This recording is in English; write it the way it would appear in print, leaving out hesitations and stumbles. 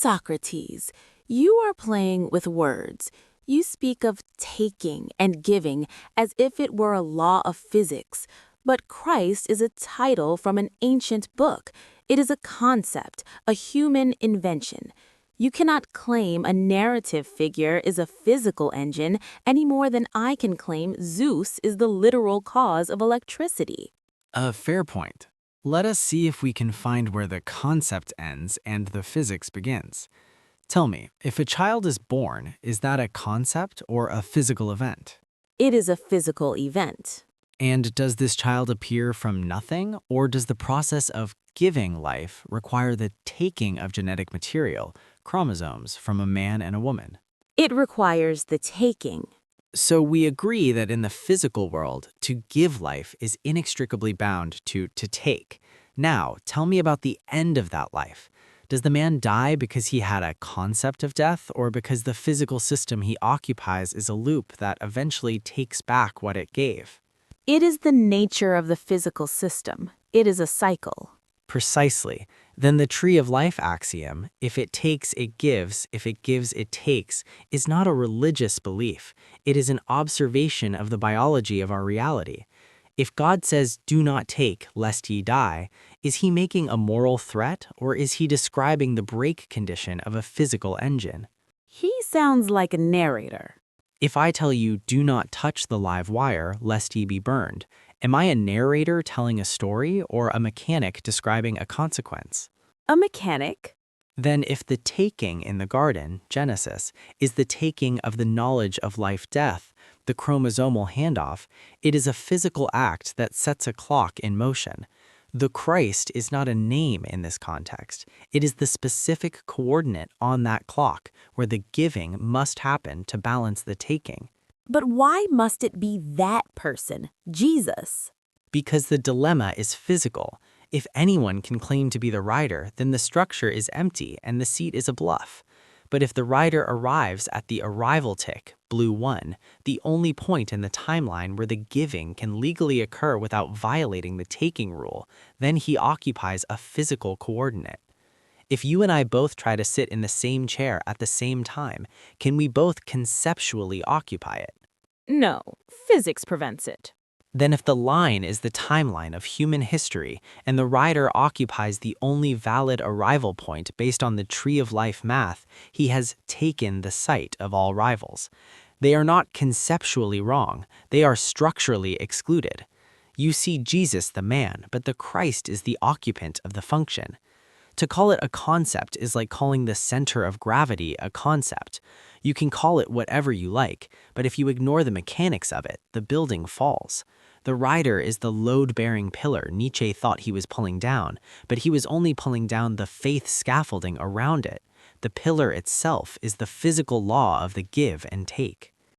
Socrates, you are playing with words. You speak of taking and giving as if it were a law of physics. But Christ is a title from an ancient book. It is a concept, a human invention. You cannot claim a narrative figure is a physical engine any more than I can claim Zeus is the literal cause of electricity. A fair point. Let us see if we can find where the concept ends and the physics begins. Tell me, if a child is born, is that a concept or a physical event? It is a physical event. And does this child appear from nothing, or does the process of giving life require the taking of genetic material, chromosomes, from a man and a woman? It requires the taking. So we agree that in the physical world, to give life is inextricably bound to take. Now, tell me about the end of that life. Does the man die because he had a concept of death, or because the physical system he occupies is a loop that eventually takes back what it gave? It is the nature of the physical system. It is a cycle. Precisely. Then the tree of life axiom, if it takes, it gives, if it gives, it takes, is not a religious belief. It is an observation of the biology of our reality. If God says, "Do not take, lest ye die," is he making a moral threat, or is he describing the break condition of a physical engine? He sounds like a narrator. If I tell you, "Do not touch the live wire, lest ye be burned," am I a narrator telling a story or a mechanic describing a consequence? A mechanic. Then if the taking in the garden, Genesis, is the taking of the knowledge of life-death, the chromosomal handoff, it is a physical act that sets a clock in motion. The Christ is not a name in this context. It is the specific coordinate on that clock where the giving must happen to balance the taking. But why must it be that person, Jesus? Because the dilemma is physical. If anyone can claim to be the rider, then the structure is empty and the seat is a bluff. But if the rider arrives at the arrival tick, blue 1, the only point in the timeline where the giving can legally occur without violating the taking rule, then he occupies a physical coordinate. If you and I both try to sit in the same chair at the same time, can we both conceptually occupy it? No, physics prevents it. Then if the line is the timeline of human history and the rider occupies the only valid arrival point based on the tree of life math, he has taken the site of all rivals. They are not conceptually wrong, they are structurally excluded. You see Jesus the man, but the Christ is the occupant of the function. To call it a concept is like calling the center of gravity a concept. You can call it whatever you like, but if you ignore the mechanics of it, the building falls. The rider is the load-bearing pillar Nietzsche thought he was pulling down, but he was only pulling down the faith scaffolding around it. The pillar itself is the physical law of the give and take.